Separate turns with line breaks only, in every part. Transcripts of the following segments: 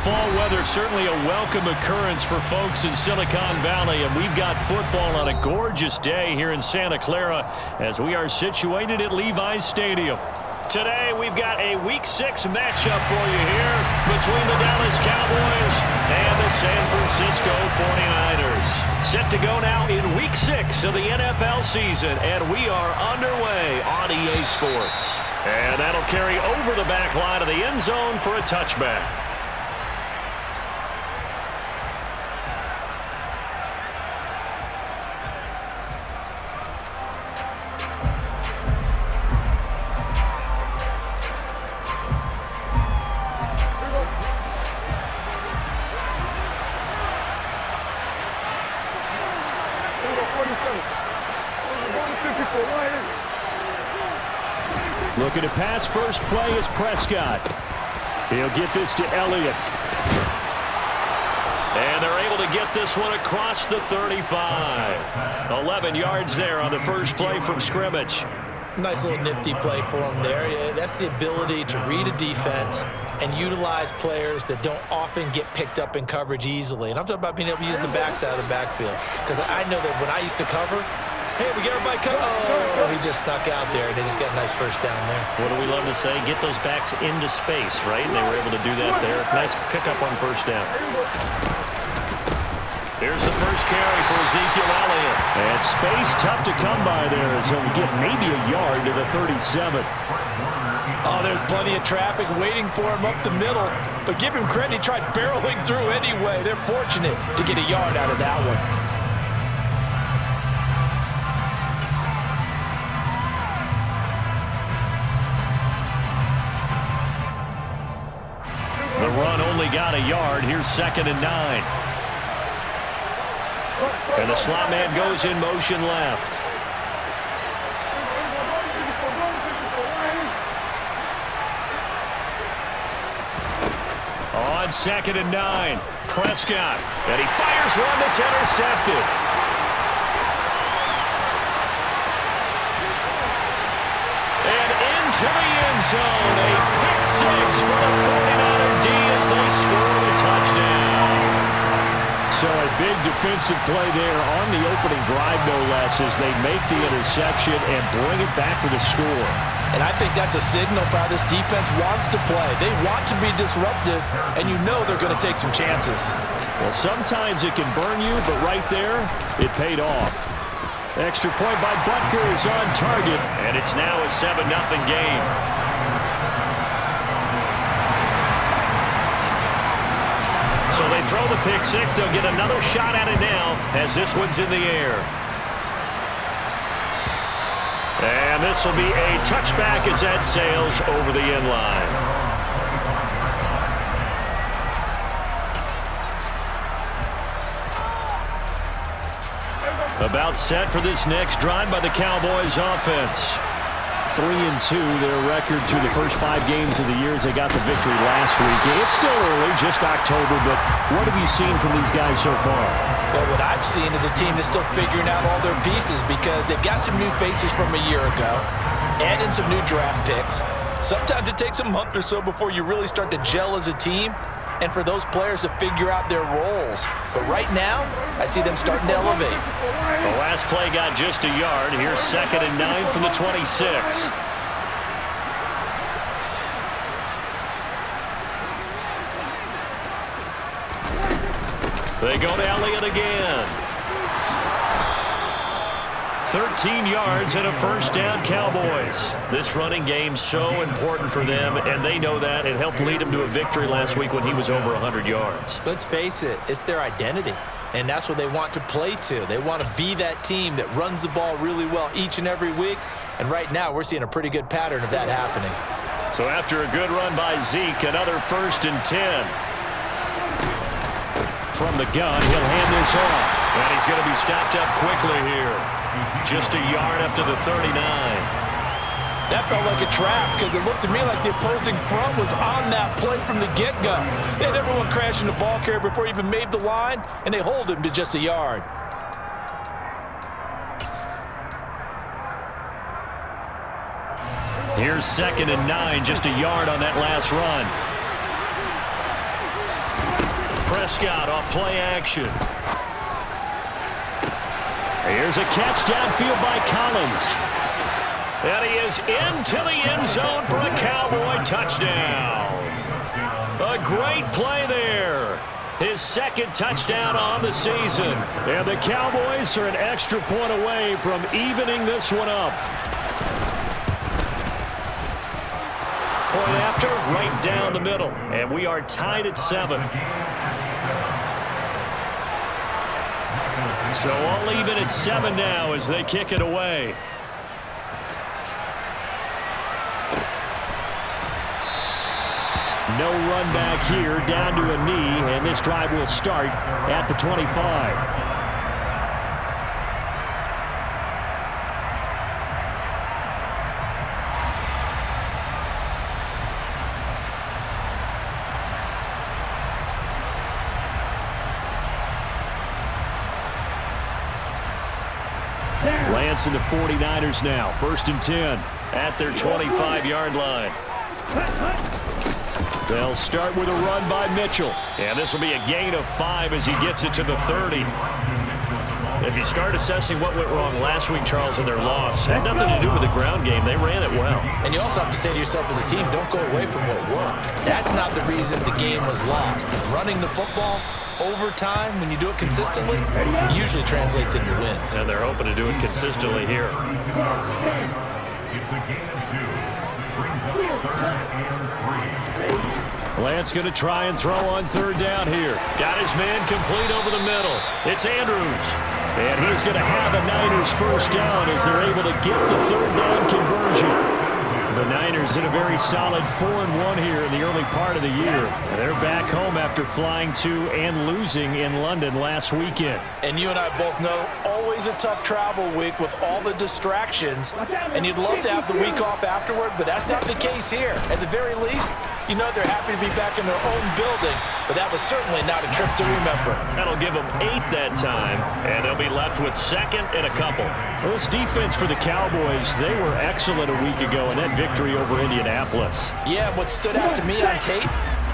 fall weather, certainly a welcome occurrence for folks in Silicon Valley, and we've got football on a gorgeous day here in Santa Clara as we are situated at Levi's Stadium. Today, we've got a Week 6 matchup for you here between the Dallas Cowboys and the San Francisco 49ers. Set to go now in Week 6 of the NFL season, and we are underway on EA Sports. And that'll carry over the back line of the end zone for a touchback. Looking to pass, first play is Prescott. He'll get this to Elliott. And they're able to get this one across the 35. 11 yards there on the first play from scrimmage.
Nice little nifty play for him there. Yeah, that's the ability to read a defense and utilize players that don't often get picked up in coverage easily. And I'm talking about being able to use the backs out of the backfield. Because I know that when I used to cover, hey, we got everybody covered. Oh, he just snuck out there, and they just got a nice first down there.
What do we love to say? Get those backs into space, right? And they were able to do that there. Nice pickup on first down. Here's the first carry for Ezekiel Elliott. And space tough to come by there as he'll get maybe a yard to the 37.
Oh, there's plenty of traffic waiting for him up the middle. But give him credit, he tried barreling through anyway. They're fortunate to get a yard out of that one.
The run only got a yard. Here's 2nd and 9. And the slot man goes in motion left. On 2nd and 9, Prescott. And he fires one that's intercepted. And into the end zone. A pick six for the 49er D as they score a touchdown.
So a big defensive play there on the opening drive, no less, as they make the interception and bring it back for the score.
And I think that's a signal for how this defense wants to play. They want to be disruptive, and you know they're going to take some chances.
Well, sometimes it can burn you, but right there, it paid off. Extra point by Butker is on target.
And it's now a 7-0 game. So they throw the pick six. They'll get another shot at it now as this one's in the air. And this will be a touchback as that sails over the end line. About set for this next drive by the Cowboys offense.
3-2, their record through the first 5 games of the year as they got the victory last week. It's still early, just October, but what have you seen from these guys so far?
Well, what I've seen is a team that's still figuring out all their pieces because they've got some new faces from a year ago and in some new draft picks. Sometimes it takes a month or so before you really start to gel as a team and for those players to figure out their roles. But right now, I see them starting to elevate.
The last play got just a yard. Here's 2nd and 9 from the 26. They go to Elliott again. 13 yards and a first down, Cowboys. This running game's so important for them, and they know that. It helped lead them to a victory last week when he was over 100 yards.
Let's face it, it's their identity, and that's what they want to play to. They want to be that team that runs the ball really well each and every week, and right now we're seeing a pretty good pattern of that happening.
So after a good run by Zeke, another 1st and 10. From the gun, he'll hand this off. And he's going to be stopped up quickly here. Just a yard up to the 39.
That felt like a trap because it looked to me like the opposing front was on that play from the get-go. They had everyone crashing the ball carrier before he even made the line, and they hold him to just a yard.
Here's 2nd and 9, just a yard on that last run. Prescott off play action. Here's a catch downfield by Collins. And he is into the end zone for a Cowboy touchdown. A great play there. His second touchdown on the season. And the Cowboys are an extra point away from evening this one up. Point after, right down the middle. And we are tied at 7. So all even at 7 now as they kick it away. No run back here, down to a knee, and this drive will start at the 25. Lance and the 49ers now, 1st and 10 at their 25-yard line. They'll start with a run by Mitchell. And this will be a gain of 5 as he gets it to the 30. If you start assessing what went wrong last week, Charles, in their loss, had nothing to do with the ground game. They ran it well.
And you also have to say to yourself as a team, don't go away from what worked. That's not the reason the game was lost. Running the football over time, when you do it consistently, usually translates into wins.
And they're hoping to do it consistently here.
It's a gain of 2. Brings up 3rd and 3.
Lance going to try and throw on 3rd down here. Got his man complete over the middle. It's Andrews. And he's going to have a Niners 1st down as they're able to get the 3rd down conversion. The Niners in a very solid 4-1 here in the early part of the year. And they're back home after flying to and losing in London last weekend.
And you and I both know, always a tough travel week with all the distractions. And you'd love to have the week off afterward, but that's not the case here. At the very least, you know they're happy to be back in their own building, but that was certainly not a trip to remember.
That'll give them 8 that time, and they'll be left with 2nd and a couple. Well, this defense for the Cowboys, they were excellent a week ago in that victory over Indianapolis.
Yeah, what stood out to me on tape,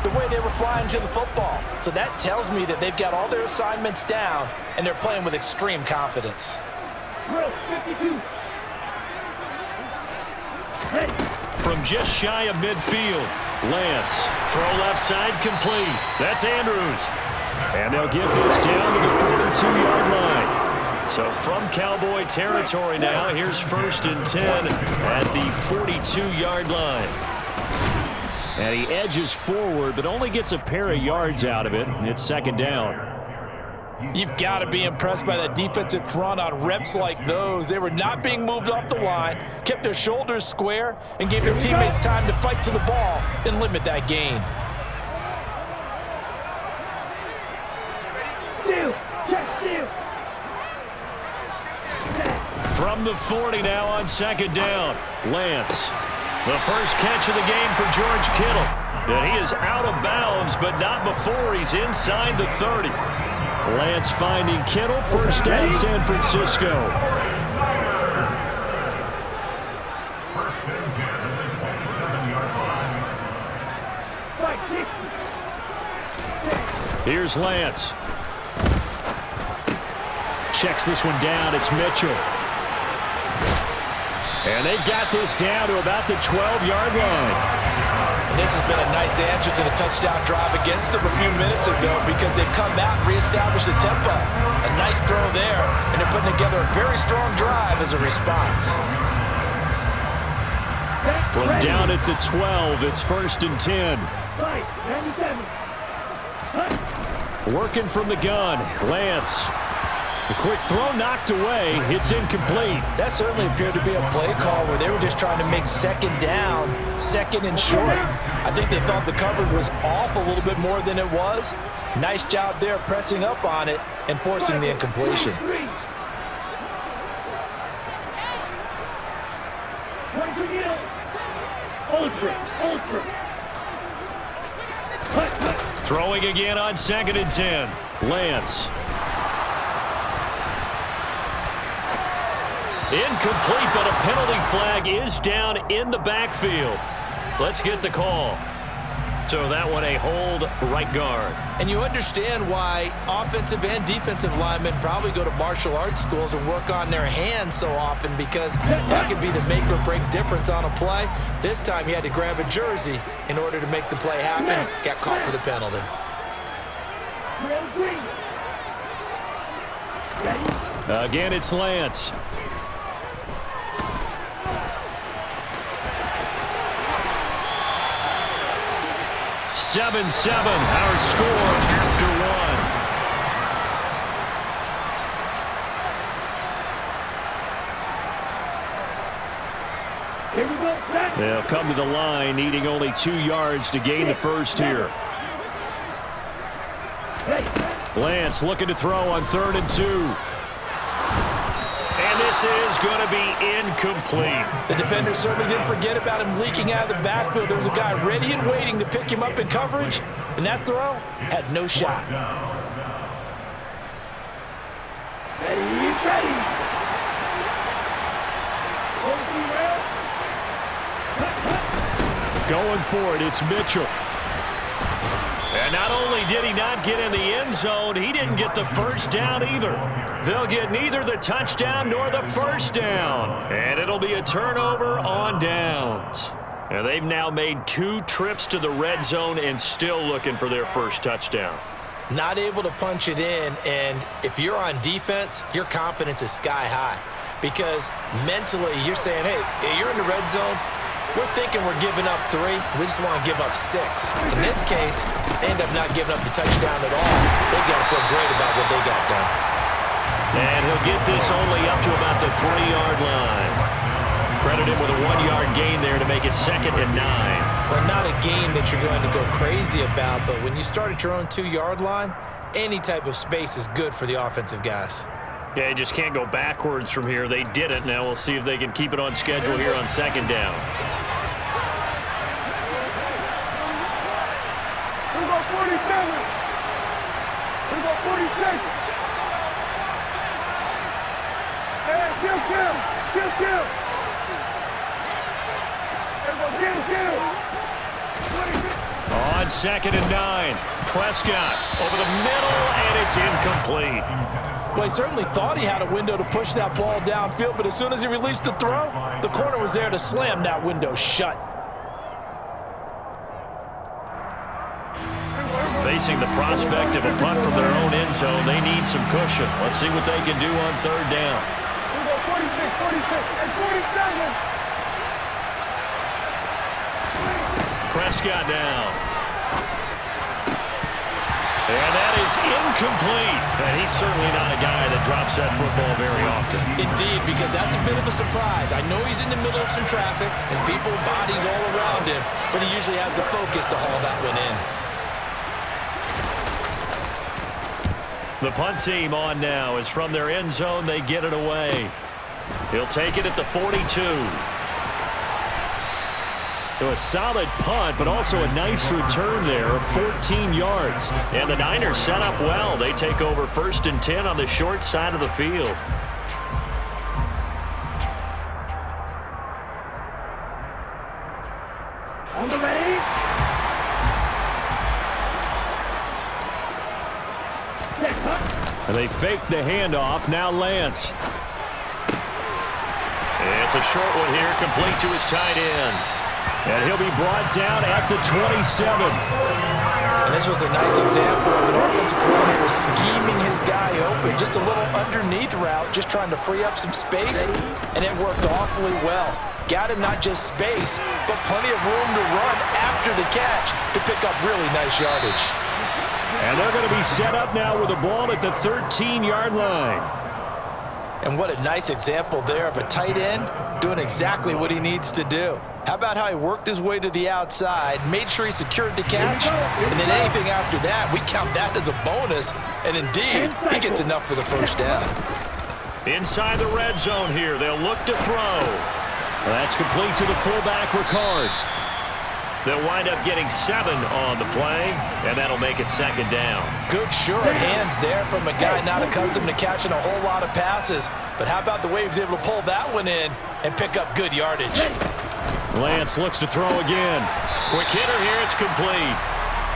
the way they were flying to the football. So that tells me that they've got all their assignments down, and they're playing with extreme confidence.
From just shy of midfield, Lance, throw left side complete. That's Andrews. And they'll get this down to the 42-yard line. So from Cowboy territory now, here's 1st and 10 at the 42-yard line. And he edges forward, but only gets a pair of yards out of it. It's 2nd down.
You've got to be impressed by that defensive front on reps like those. They were not being moved off the line, kept their shoulders square, and gave their teammates time to fight to the ball and limit that gain.
From the 40 now on 2nd down, Lance. The first catch of the game for George Kittle. And he is out of bounds, but not before he's inside the 30. Lance finding Kittle, 1st down San Francisco. Here's Lance. Checks this one down. It's Mitchell. And they've got this down to about the 12-yard line.
And this has been a nice answer to the touchdown drive against them a few minutes ago because they've come out and reestablished the tempo. A nice throw there, and they're putting together a very strong drive as a response.
From down at the 12, it's 1st and 10. Working from the gun, Lance. The quick throw knocked away. It's incomplete.
That certainly appeared to be a play call where they were just trying to make 2nd down, 2nd and short. I think they thought the coverage was off a little bit more than it was. Nice job there pressing up on it and forcing the incompletion.
Throwing again on 2nd and 10. Lance. Incomplete, but a penalty flag is down in the backfield. Let's get the call. So that one a hold right guard.
And you understand why offensive and defensive linemen probably go to martial arts schools and work on their hands so often, because that could be the make or break difference on a play. This time he had to grab a jersey in order to make the play happen. Got caught for the penalty.
Again, it's Lance.
Seven, our score after one.
They'll come to the line, needing only 2 yards to gain the first here. Lance looking to throw on 3rd and 2.
And this is going to be incomplete.
The defender certainly didn't forget about him leaking out of the backfield. There was a guy ready and waiting to pick him up in coverage, and that throw had no shot.
Going for it, it's Mitchell.
And not only did he not get in the end zone, he didn't get the first down either. They'll get neither the touchdown nor the first down. And it'll be a turnover on downs. And they've now made 2 trips to the red zone and still looking for their first touchdown.
Not able to punch it in, and if you're on defense, your confidence is sky high. Because mentally, you're saying, hey, you're in the red zone. We're thinking we're giving up 3. We just want to give up 6. In this case, they end up not giving up the touchdown at all. They've got to feel great about what they got done.
And he'll get this only up to about the 3-yard line. Credit him with a 1-yard gain there to make it 2nd and 9.
Well, not a game that you're going to go crazy about, but when you start at your own 2-yard line, any type of space is good for the offensive guys.
Yeah, you just can't go backwards from here. They did it. Now we'll see if they can keep it on schedule here on 2nd down.
Here we go 47. Here we go 46. Hey, kill. Here we go, kill.
On 2nd and 9, Prescott over the middle, and it's incomplete.
Well, he certainly thought he had a window to push that ball downfield, but as soon as he released the throw, the corner was there to slam that window shut.
Facing the prospect of a punt from their own end zone, they need some cushion. Let's see what they can do on 3rd down.
Here we go 46, and 47.
Prescott down. And that is incomplete. And he's certainly not a guy that drops that football very often.
Indeed, because that's a bit of a surprise. I know he's in the middle of some traffic and people, bodies all around him, but he usually has the focus to haul that one in.
The punt team on now is from their end zone. They get it away. He'll take it at the 42.
A solid punt, but also a nice return there of 14 yards.
And the Niners set up well. They take over 1st and 10 on the short side of the field.
On the ready.
And they fake the handoff. Now Lance.
It's a short one here, complete to his tight end.
And he'll be brought down at the 27.
And this was a nice example of an offensive coordinator scheming his guy open. Just a little underneath route, just trying to free up some space, and it worked awfully well. Got him not just space, but plenty of room to run after the catch to pick up really nice yardage.
And they're going to be set up now with the ball at the 13-yard line.
And what a nice example there of a tight end doing exactly what he needs to do. How about how he worked his way to the outside, made sure he secured the catch, and then anything after that, we count that as a bonus. And indeed, he gets enough for the first down.
Inside the red zone here, they'll look to throw.
That's complete to the fullback, Ricard.
They'll wind up getting 7 on the play, and that'll make it 2nd down.
Good, sure hands there from a guy not accustomed to catching a whole lot of passes. But how about the way he was able to pull that one in and pick up good yardage?
Lance looks to throw again.
Quick hitter here. It's complete.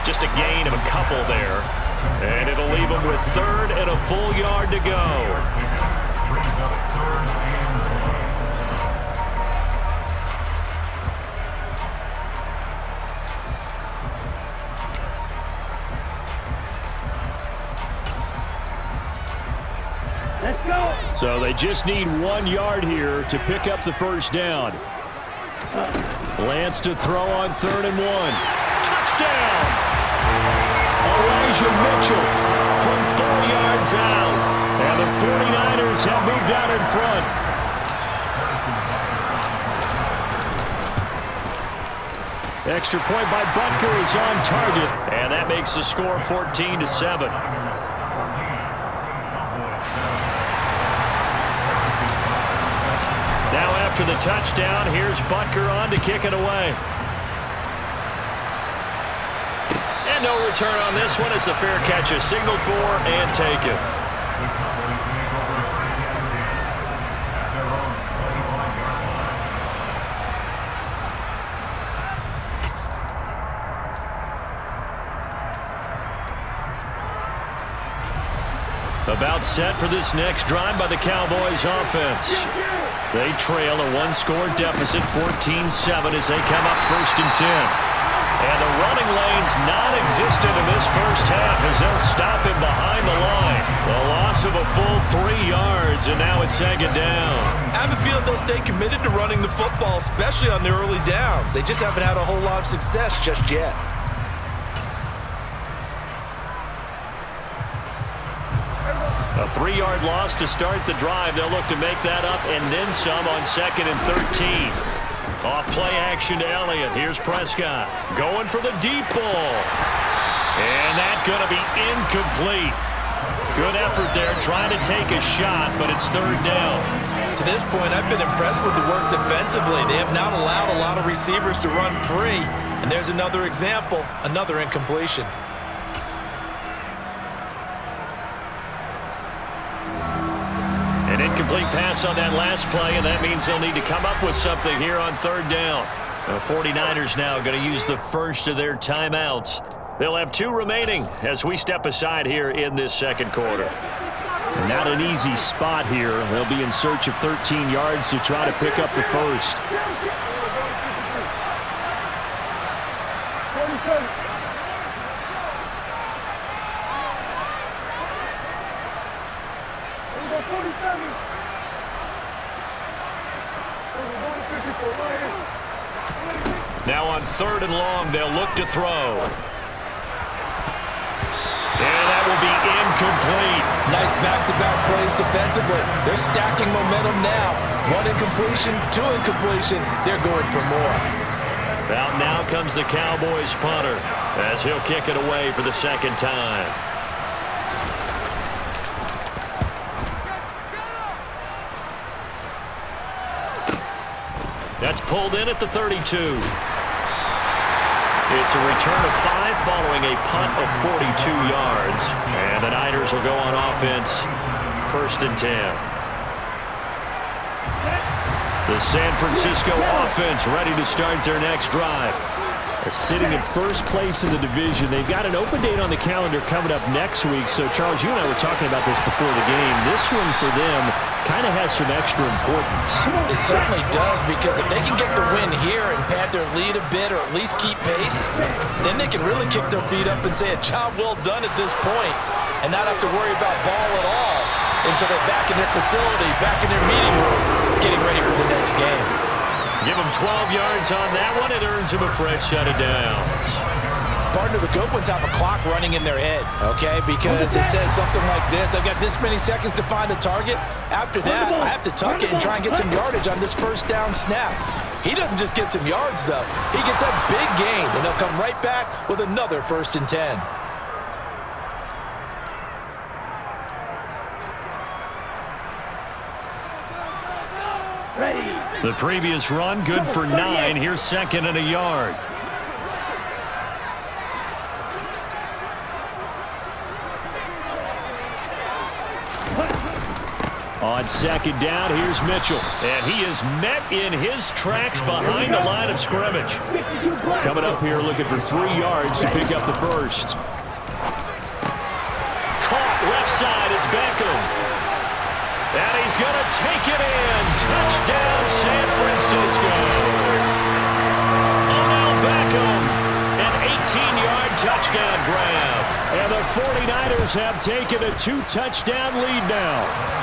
Just a gain of a couple there. And it'll leave him with third and a full yard to go.
Brings up third and
1. Let's go.
So they just need 1 yard here to pick up the first down. Lance to throw on 3rd and 1. Touchdown! Elijah Mitchell from 4 yards out. And the 49ers have moved out in front. Extra point by Butker is on target.
And that makes the score 14-7. Now after the touchdown, here's Butker on to kick it away. And no return on this one as the fair catch is signaled for and taken. About set for this next drive by the Cowboys offense. They trail a 1-score deficit, 14-7 as they come up 1st and 10. And the running lane's non-existent in this first half as they'll stop him behind the line. The loss of a full 3 yards, and now it's 2nd down.
I have a feeling they'll stay committed to running the football, especially on the early downs. They just haven't had a whole lot of success just yet.
A 3-yard loss to start the drive. They'll look to make that up and then some on 2nd and 13. Off play action to Elliott. Here's Prescott going for the deep ball. And that's going to be incomplete. Good effort there trying to take a shot, but it's 3rd down.
To this point, I've been impressed with the work defensively. They have not allowed a lot of receivers to run free. And there's another example, another incompletion.
An incomplete pass on that last play, and that means they'll need to come up with something here on 3rd down. The 49ers now going to use the first of their timeouts. They'll have 2 remaining as we step aside here in this 2nd quarter.
Not an easy spot here. They'll be in search of 13 yards to try to pick up the first.
47.
Now on 3rd and long, they'll look to throw. And that will be incomplete.
Nice back-to-back plays defensively. They're stacking momentum now. 1 incompletion, 2 incompletion. They're going for more.
Out now comes the Cowboys punter as he'll kick it away for the 2nd time. That's pulled in at the 32. It's a return of 5 following a punt of 42 yards. And the Niners will go on offense, 1st and 10. The San Francisco offense ready to start their next drive.
Sitting in first place in the division. They've got an open date on the calendar coming up next week. So, Charles, you and I were talking about this before the game. This one for them kind of has some extra importance.
It certainly does, because if they can get the win here and pad their lead a bit or at least keep pace, then they can really kick their feet up and say a job well done at this point and not have to worry about ball at all until they're back in their facility, back in their meeting room, getting ready for the next game.
Give him 12 yards on that one. It earns him a fresh set of downs.
Partner, the good ones have a clock running in their head, okay? Because it says something like this: I've got this many seconds to find a target. After that, I have to tuck it and try and get some yardage on this 1st down snap. He doesn't just get some yards, though. He gets a big gain, and they'll come right back with another 1st and 10.
The previous run, good for 9. Here's 2nd and a yard.
On second down, here's Mitchell.
And he is met in his tracks behind the line of scrimmage.
Coming up here looking for 3 yards to pick up the first.
Caught left side, it's Beckham. And he's going to take it in. Touchdown, San Francisco. Oh, now Beckham. An 18-yard touchdown grab.
And the 49ers have taken a 2-touchdown lead now.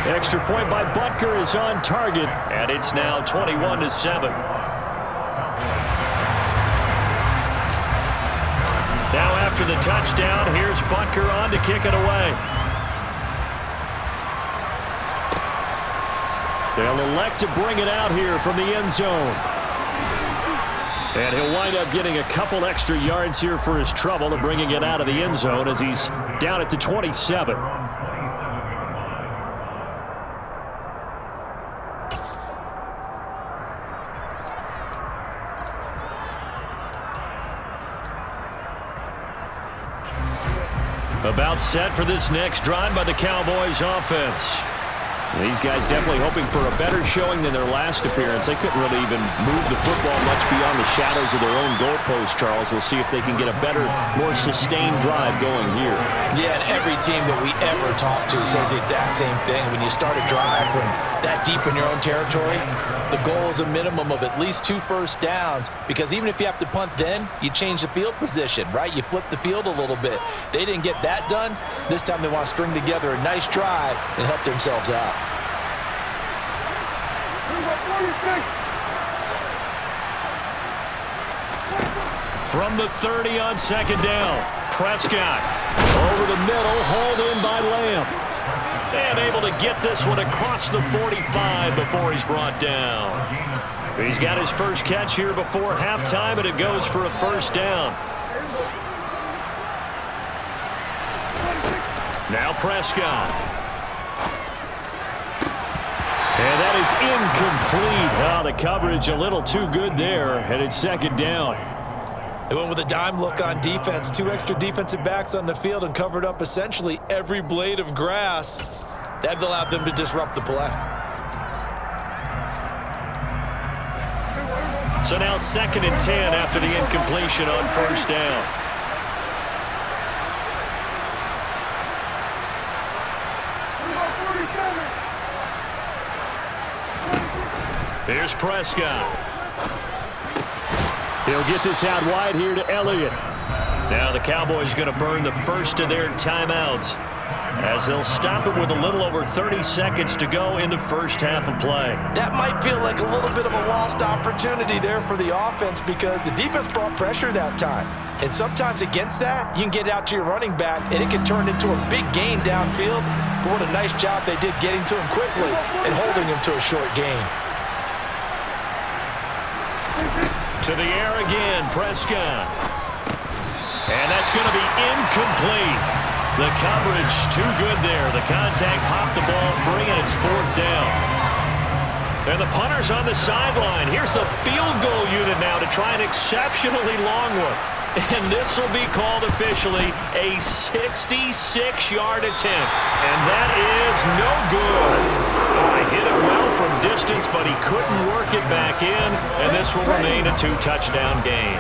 Extra point by Butker is on target.
And it's now 21-7. Now after the touchdown, here's Butker on to kick it away.
They'll elect to bring it out here from the end zone. And he'll wind up getting a couple extra yards here for his trouble and bringing it out of the end zone as he's down at the 27.
About set for this next drive by the Cowboys offense.
These guys definitely hoping for a better showing than their last appearance. They couldn't really even move the football much beyond the shadows of their own goalpost, Charles. We'll see if they can get a better, more sustained drive going here.
Yeah, and every team that we ever talk to says the exact same thing. When you start a drive from that deep in your own territory, the goal is a minimum of at least 2 first downs, because even if you have to punt then, you change the field position, right? You flip the field a little bit. They didn't get that done. This time they want to string together a nice drive and help themselves out.
From the 30 on second down, Prescott over the middle, hauled in by Lamb. And able to get this one across the 45 before he's brought down. He's got his first catch here before halftime, and it goes for a first down. Now Prescott. And that is incomplete. Oh, the coverage a little too good there, and it's second down.
They went with a dime look on defense. 2 extra defensive backs on the field and covered up essentially every blade of grass. That allowed them to disrupt the play.
So now 2nd and 10 after the incompletion on first down. Here's Prescott.
He'll get this out wide here to Elliott.
Now the Cowboys going to burn the first of their timeouts as they'll stop it with a little over 30 seconds to go in the first half of play.
That might feel like a little bit of a lost opportunity there for the offense, because the defense brought pressure that time. And sometimes against that, you can get out to your running back and it can turn into a big gain downfield. But what a nice job they did getting to him quickly and holding him to a short gain.
To the air again, Prescott. And that's going to be incomplete. The coverage too good there. The contact popped the ball free, and it's 4th down. And the punter's on the sideline. Here's the field goal unit now to try an exceptionally long one. And this will be called officially a 66-yard attempt. And that is no good. Oh, he hit it well from distance, but he couldn't work it back in. And this will remain a 2-touchdown game.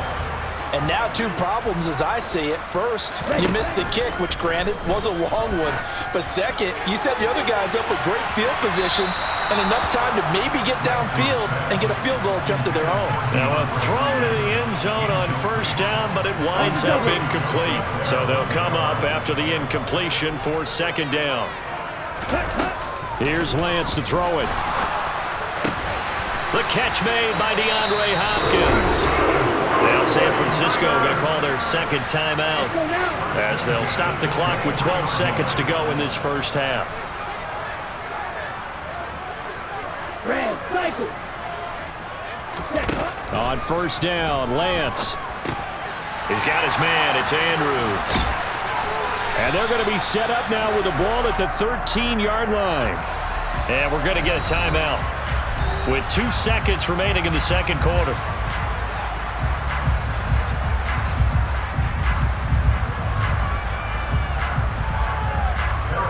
And now 2 problems as I see it. First, you missed the kick, which granted was a long one. But second, you set the other guys up with great field position and enough time to maybe get downfield and get a field goal attempt of their own.
Now a throw to the end zone on first down, but it winds up incomplete. So they'll come up after the incompletion for 2nd down.
Here's Lance to throw it.
The catch made by DeAndre Hopkins. Now San Francisco going to call their 2nd timeout as they'll stop the clock with 12 seconds to go in this first half.
On first down, Lance.
He's got his man. It's Andrews.
And they're going to be set up now with the ball at the 13-yard line.
And we're going to get a timeout with 2 seconds remaining in the second quarter.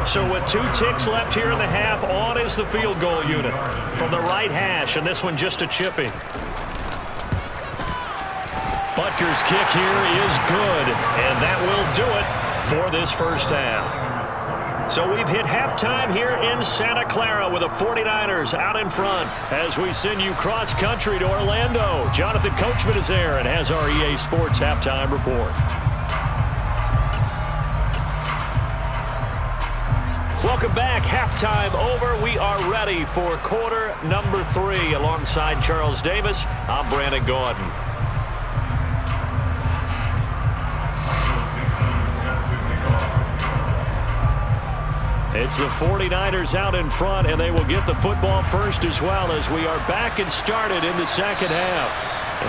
So with 2 ticks left here in the half, on is the field goal unit from the right hash, and this one just a chippy. Butker's kick here is good, and that will do it for this first half. So we've hit halftime here in Santa Clara with the 49ers out in front as we send you cross-country to Orlando. Jonathan Coachman is there and has our EA Sports halftime report. Welcome back. Halftime over. We are ready for quarter number 3. Alongside Charles Davis, I'm Brandon Gordon. It's the 49ers out in front, and they will get the football first as well as we are back and started in the second half.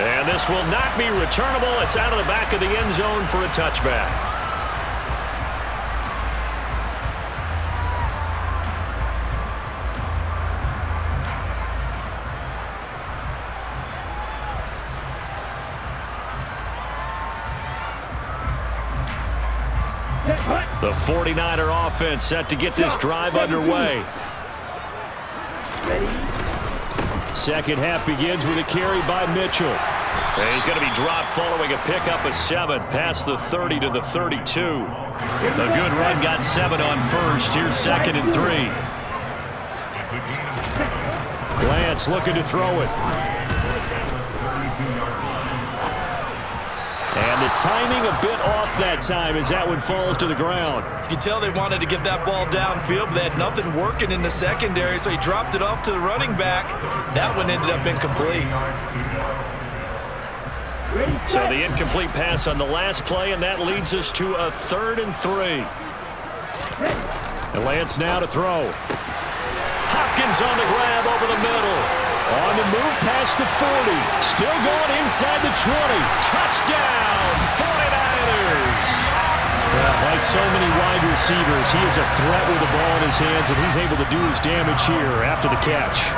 And this will not be returnable. It's out of the back of the end zone for a touchback. The 49er offense set to get this drive underway. Second half begins with a carry by Mitchell. And he's going to be dropped following a pickup of 7 past the 30 to the 32. A good run got 7 on first. Here's 2nd and 3. Lance looking to throw it. And the timing a bit off that time as that one falls to the ground.
You can tell they wanted to get that ball downfield, but they had nothing working in the secondary, so he dropped it off to the running back. That one ended up incomplete.
So the incomplete pass on the last play, and that leads us to a 3rd and 3. And Lance now to throw. Hopkins on the grab over the middle. On the move past the 40. Still going inside the 20. Touchdown, 49ers.
Like so many wide receivers, he is a threat with the ball in his hands, and he's able to do his damage here after the catch.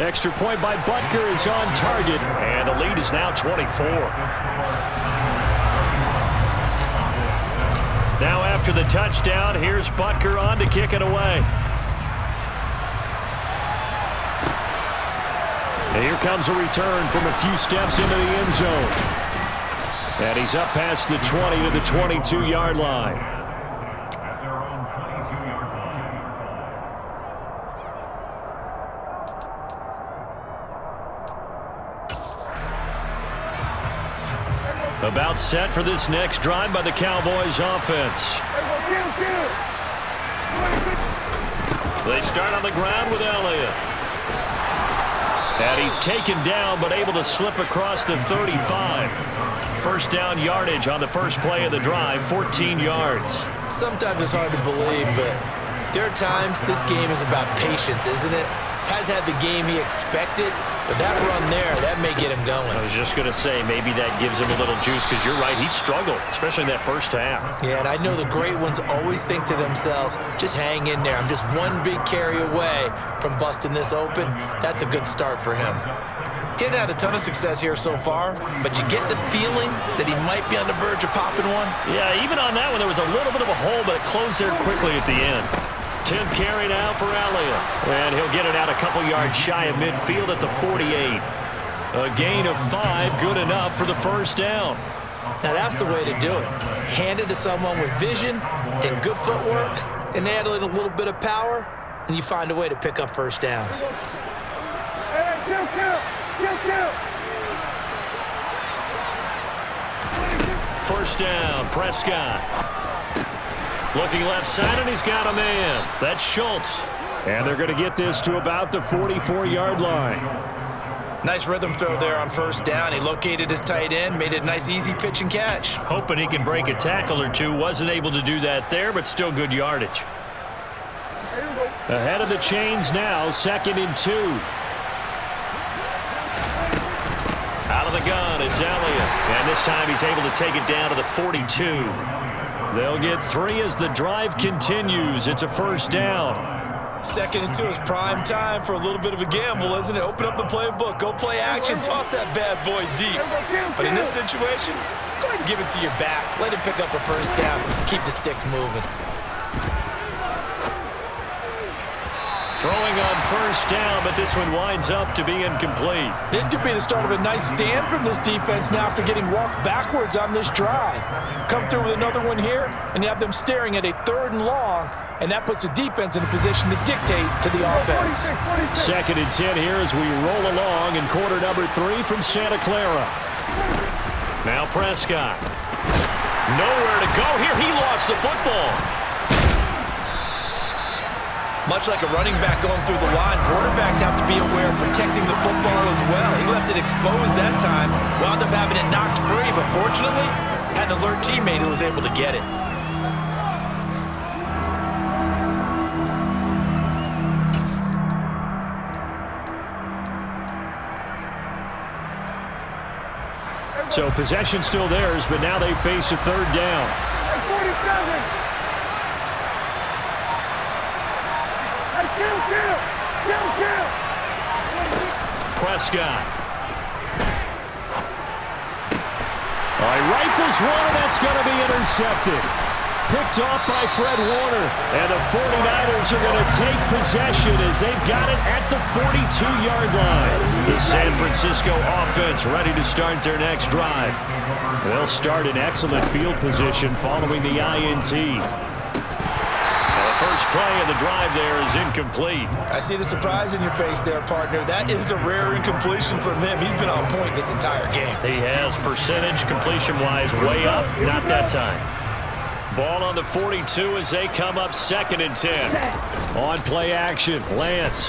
Extra point by Butker is on target,
and the lead is now 24. Now after the touchdown, here's Butker on to kick it away.
And here comes a return from a few steps into the end zone. And he's up past the 20 to the 22-yard line.
At their own 22-yard line.
About set for this next drive by the Cowboys offense. They start on the ground with Elliott. And he's taken down but able to slip across the 35. First down yardage on the first play of the drive, 14 yards.
Sometimes it's hard to believe, but there are times this game is about patience, isn't it? Has had the game he expected, but that run there, that may get him going.
I was just going to say, maybe that gives him a little juice, because you're right, he struggled, especially in that first half.
Yeah, and I know the great ones always think to themselves, just hang in there. I'm just one big carry away from busting this open. That's a good start for him. He hasn't had a ton of success here so far, but you get the feeling that he might be on the verge of popping one.
Yeah, even on that one, there was a little bit of a hole, but it closed there quickly at the end. 10th carry now for Elliott. And he'll get it out a couple yards shy of midfield at the 48. A gain of 5, good enough for the first down.
Now that's the way to do it. Hand it to someone with vision and good footwork, and add in a little bit of power, and you find a way to pick up first downs.
First down, Prescott. Looking left side, and he's got a man. That's Schultz.
And they're going to get this to about the 44-yard line.
Nice rhythm throw there on first down. He located his tight end, made it a nice easy pitch and catch.
Hoping he can break a tackle or two. Wasn't able to do that there, but still good yardage.
Ahead of the chains now, 2nd and 2.
Out of the gun, it's Elliott. And this time he's able to take it down to the 42. They'll get 3 as the drive continues. It's a first down.
2nd and 2 is prime time for a little bit of a gamble, isn't it? Open up the playbook, go play action, toss that bad boy deep. But in this situation, go ahead and give it to your back. Let him pick up a first down. Keep the sticks moving.
Throwing on first down, but this one winds up to be incomplete.
This could be the start of a nice stand from this defense now after getting walked backwards on this drive. Come through with another one here, and you have them staring at a 3rd and long, and that puts the defense in a position to dictate to the offense.
2nd and 10 here as we roll along in quarter number 3 from Santa Clara. Now Prescott. Nowhere to go here. He lost the football.
Much like a running back going through the line, quarterbacks have to be aware of protecting the football as well. He left it exposed that time, wound up having it knocked free, but fortunately, had an alert teammate who was able to get it.
So possession still theirs, but now they face a 3rd down.
47.
Prescott. All right, rifles one, and that's going to be intercepted. Picked off by Fred Warner. And the 49ers are going to take possession as they've got it at the 42-yard line. The San Francisco offense ready to start their next drive. They'll start in excellent field position following the INT. First play of the drive there is incomplete.
I see the surprise in your face there, partner. That is a rare incompletion from him. He's been on point this entire game.
He has percentage completion-wise way up. Not that time. Ball on the 42 as they come up 2nd and 10. On play action, Lance.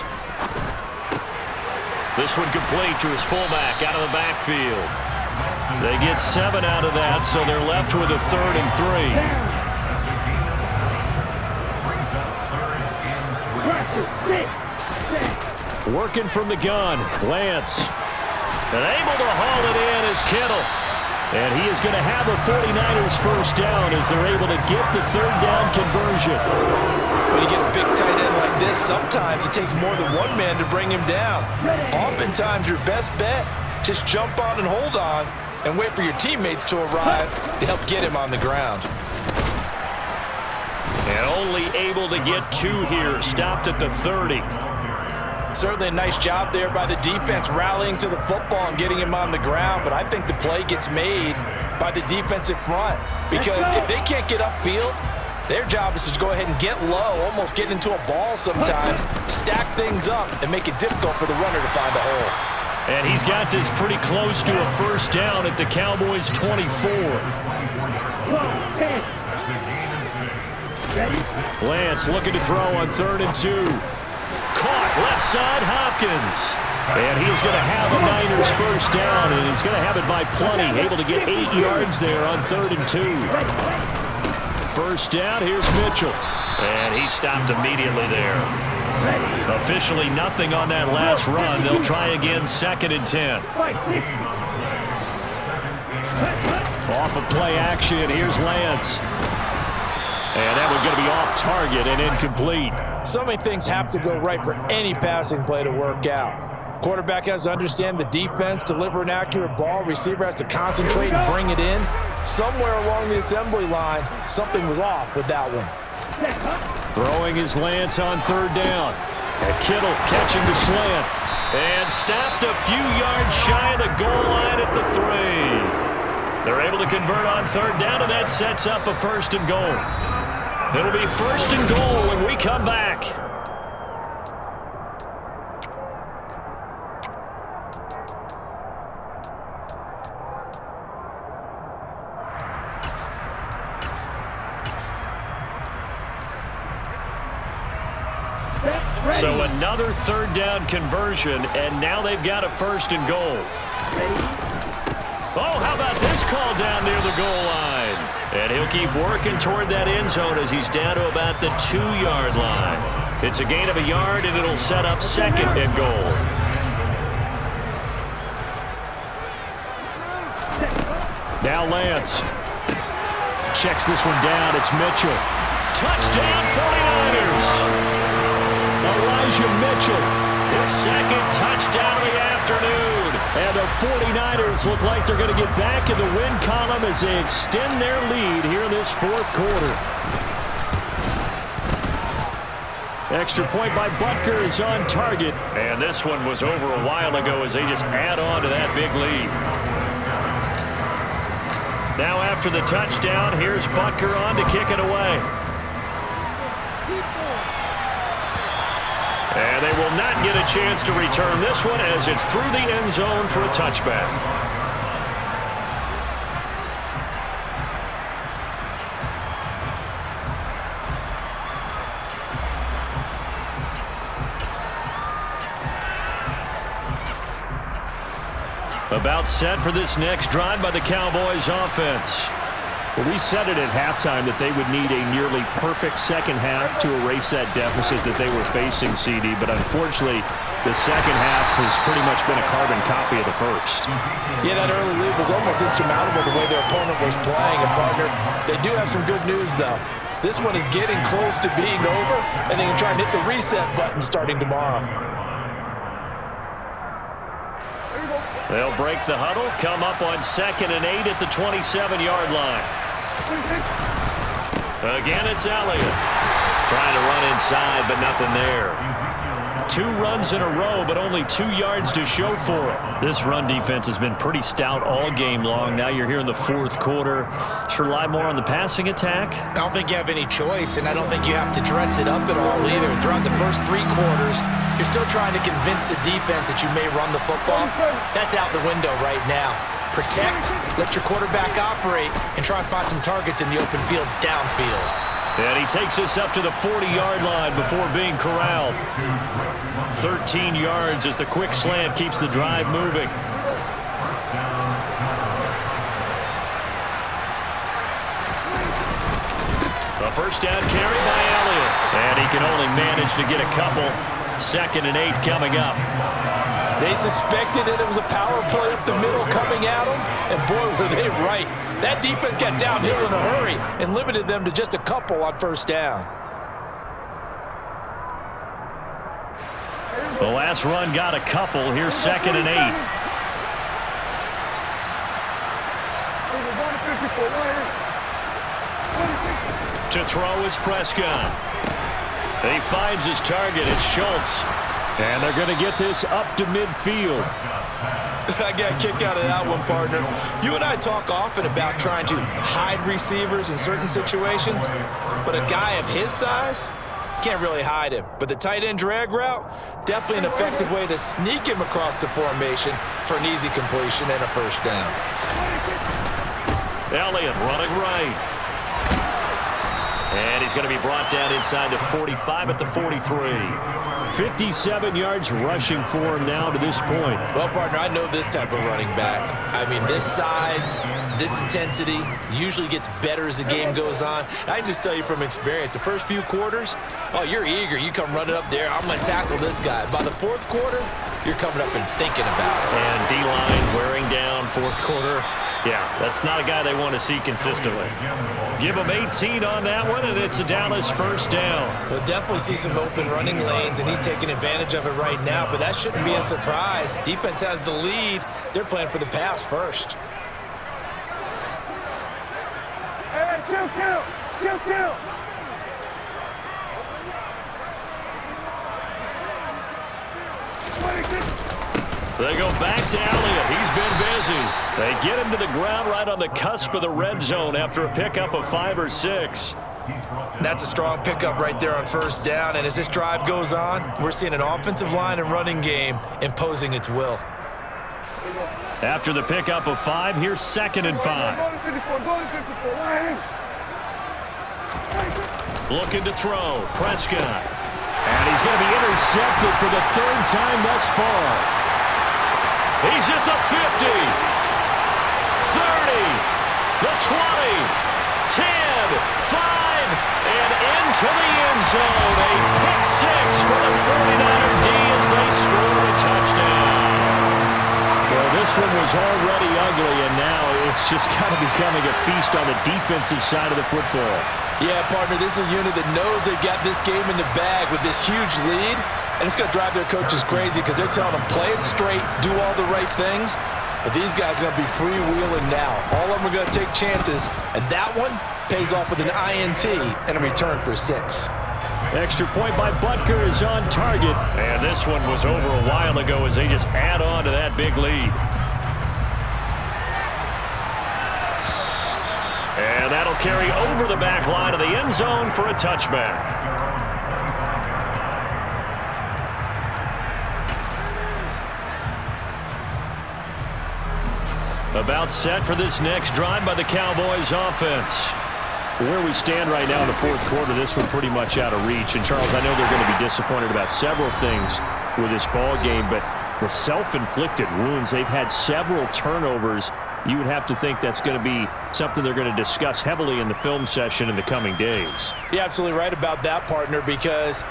This one complete to his fullback out of the backfield. They get 7 out of that, so they're left with a 3rd and 3. Working from the gun, Lance. And able to haul it in is Kittle. And he is going to have a 49ers first down as they're able to get the 3rd down conversion.
When you get a big tight end like this, sometimes it takes more than one man to bring him down. Oftentimes, your best bet, just jump on and hold on and wait for your teammates to arrive to help get him on the ground.
And only able to get 2 here, stopped at the 30.
Certainly a nice job there by the defense rallying to the football and getting him on the ground, but I think the play gets made by the defensive front because if they can't get upfield, their job is to go ahead and get low, almost get into a ball sometimes, stack things up, and make it difficult for the runner to find a hole.
And he's got this pretty close to a first down at the Cowboys' 24. Lance looking to throw on 3rd and 2. Caught left side, Hopkins. And he is going to have a Niners first down, and he's going to have it by plenty. Able to get 8 yards there on 3rd and 2. First down, here's Mitchell. And he stopped immediately there. Officially nothing on that last run. They'll try again 2nd and 10. Off of play action, here's Lance. And that one's going to be off target and incomplete.
So many things have to go right for any passing play to work out. Quarterback has to understand the defense, deliver an accurate ball. Receiver has to concentrate and bring it in. Somewhere along the assembly line, something was off with that one.
Throwing his Lance on 3rd down. And Kittle catching the slant. And stopped a few yards shy of the goal line at the 3. They're able to convert on 3rd down, and that sets up a 1st and goal. It'll be 1st and goal when we come back. So another 3rd down conversion, and now they've got a 1st and goal. Oh, how about this call down near the goal line? And he'll keep working toward that end zone as he's down to about the 2-yard line. It's a gain of a yard, and it'll set up 2nd and goal. Now Lance. Checks this one down. It's Mitchell. Touchdown 49ers. Elijah Mitchell, his second touchdown of the afternoon. And the 49ers look like they're going to get back in the win column as they extend their lead here in this fourth quarter. Extra point by Butker is on target. And this one was over a while ago as they just add on to that big lead. Now after the touchdown, here's Butker on to kick it away. And they will not get a chance to return this one as it's through the end zone for a touchback. About set for this next drive by the Cowboys offense.
Well, we said it at halftime that they would need a nearly perfect second half to erase that deficit that they were facing, CD. But unfortunately, the second half has pretty much been a carbon copy of the first.
Yeah, that early lead was almost insurmountable the way their opponent was playing. And, partner, they do have some good news, though. This one is getting close to being over, and they can try and hit the reset button starting tomorrow.
They'll break the huddle, come up on 2nd and 8 at the 27-yard line. Again, it's Elliott. Trying to run inside, but nothing there. 2 runs in a row, but only 2 yards to show for it. This run defense has been pretty stout all game long. Now you're here in the fourth quarter. Should rely more on the passing attack.
I don't think you have any choice, and I don't think you have to dress it up at all either. Throughout the first 3 quarters, you're still trying to convince the defense that you may run the football. That's out the window right now. Protect, let your quarterback operate, and try and find some targets in the open field downfield.
And he takes us up to the 40-yard line before being corralled. 13 yards as the quick slant keeps the drive moving. A first down carry by Elliott. And he can only manage to get a couple. 2nd and 8 coming up.
They suspected that it was a power play up the middle coming at them, and boy, were they right. That defense got downhill in a hurry and limited them to just a couple on first down.
The last run got a couple. Here's 2nd and 8. To throw is Prescott. He finds his target. It's Schultz.
And they're going to get this up to midfield.
I got a kick out of that one, partner. You and I talk often about trying to hide receivers in certain situations, but a guy of his size can't really hide him. But the tight end drag route, definitely an effective way to sneak him across the formation for an easy completion and a first down.
Elliott running right. And he's going to be brought down inside the 45 at the 43.
57 yards rushing for him now to this point.
Well, partner, I know this type of running back. I mean, this size, this intensity usually gets better as the game goes on. I just tell you from experience, the first few quarters, oh, you're eager. You come running up there, I'm going to tackle this guy. By the fourth quarter, you're coming up and thinking about it.
And D-line wearing down fourth quarter. Yeah, that's not a guy they want to see consistently. Give him 18 on that one, and it's a Dallas first down.
We'll definitely see some open running lanes, and he's taking advantage of it right now, but that shouldn't be a surprise. Defense has the lead. They're playing for the pass first.
Hey, kill.
They go back to Elliott. He's been busy. They get him to the ground right on the cusp of the red zone after a pickup of 5 or 6.
That's a strong pickup right there on first down, and as this drive goes on, we're seeing an offensive line and running game imposing its will.
After the pickup of 5, here's 2nd and 5. Looking to throw. Prescott.
And he's going to be intercepted for the 3rd time thus far.
He's at the 50, 30, the 20, 10, 5, and into the end zone. A pick 6 for the 49er D as they score a touchdown.
Well, this one was already ugly, and now it's just kind of becoming a feast on the defensive side of the football.
Yeah, partner, this is a unit that knows they've got this game in the bag with this huge lead, and it's going to drive their coaches crazy because they're telling them, play it straight, do all the right things, but these guys are going to be freewheeling now. All of them are going to take chances, and that one pays off with an INT and a return for 6.
Extra point by Butker is on target, and this one was over a while ago as they just add on to that big lead. And that'll carry over the back line of the end zone for a touchback. About set for this next drive by the Cowboys offense.
Where we stand right now in the fourth quarter, this one pretty much out of reach. And, Charles, I know they're going to be disappointed about several things with this ball game, but the self-inflicted wounds, they've had several turnovers. You would have to think that's going to be something they're going to discuss heavily in the film session in the coming days.
You're absolutely right about that, partner, because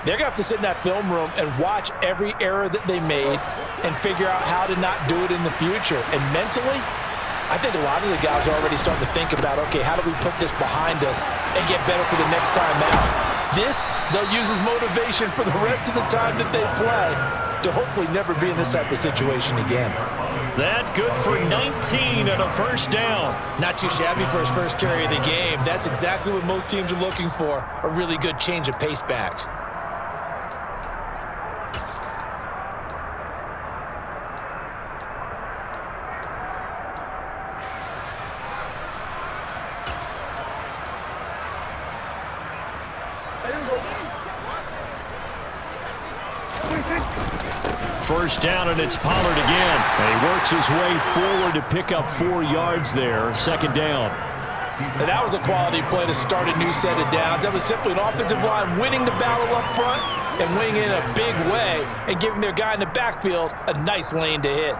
they're going to have to sit in that film room and watch every error that they made and figure out how to not do it in the future. And mentally, I think a lot of the guys are already starting to think about, okay, how do we put this behind us and get better for the next time out? This, they'll use as motivation for the rest of the time that they play to hopefully never be in this type of situation again.
That good for 19 and a first down.
Not too shabby for his first carry of the game. That's exactly what most teams are looking for, a really good change of pace back.
First down, and it's Pollard again. And he works his way forward to pick up 4 yards there. Second down.
And that was a quality play to start a new set of downs. That was simply an offensive line winning the battle up front and winning in a big way and giving their guy in the backfield a nice lane to hit.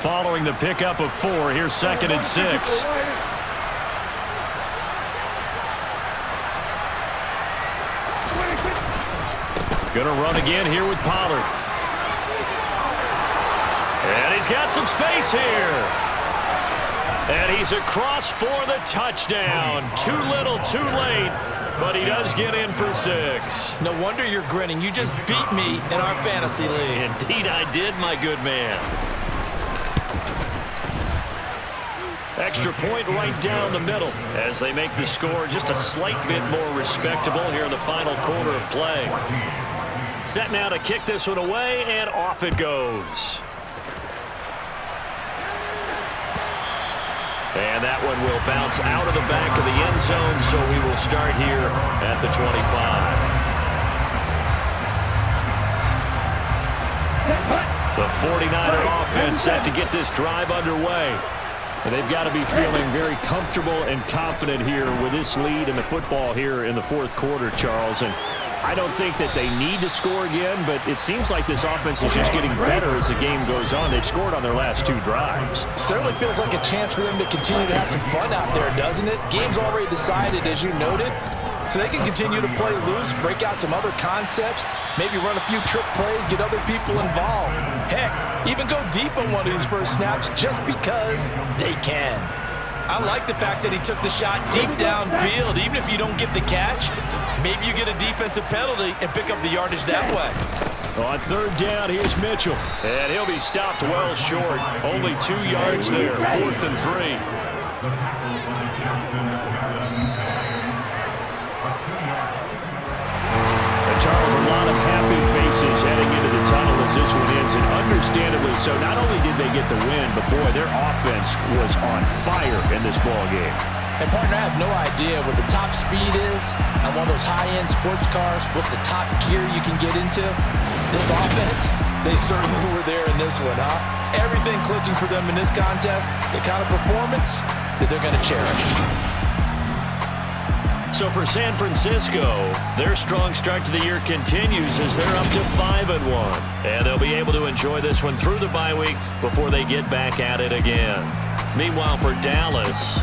Following the pickup of 4, here's 2nd and 6. Gonna run again here with Pollard. And he's got some space here. And he's across for the touchdown. Too little, too late, but he does get in for 6.
No wonder you're grinning. You just beat me in our fantasy league.
Indeed I did, my good man. Extra point right down the middle as they make the score just a slight bit more respectable here in the final quarter of play. Set now to kick this one away, and off it goes. And that one will bounce out of the back of the end zone, so we will start here at the 25. The 49er offense set to get this drive underway. And they've got to be feeling very comfortable and confident here with this lead in the football here in the fourth quarter, Charles. And I don't think that they need to score again, but it seems like this offense is just getting better as the game goes on. They've scored on their last 2 drives.
Certainly feels like a chance for them to continue to have some fun out there, doesn't it? Game's already decided, as you noted. So they can continue to play loose, break out some other concepts, maybe run a few trick plays, get other people involved. Heck, even go deep on one of these first snaps just because they can.
I like the fact that he took the shot deep downfield. Even if you don't get the catch, maybe you get a defensive penalty and pick up the yardage that way.
On 3rd down, here's Mitchell. And he'll be stopped well short. Only 2 yards there, 4th and 3. Charles, a lot of happy faces heading into the tunnel as this one ends, and understandably so. Not only did they get the win, but boy, their offense was on fire in this ball game.
And partner, I have no idea what the top speed is on one of those high-end sports cars. What's the top gear you can get into? This offense, they certainly were there in this one, huh? Everything clicking for them in this contest, the kind of performance that they're going to cherish.
So for San Francisco, their strong start to the year continues as they're up to 5-1. And they'll be able to enjoy this one through the bye week before they get back at it again. Meanwhile, for Dallas,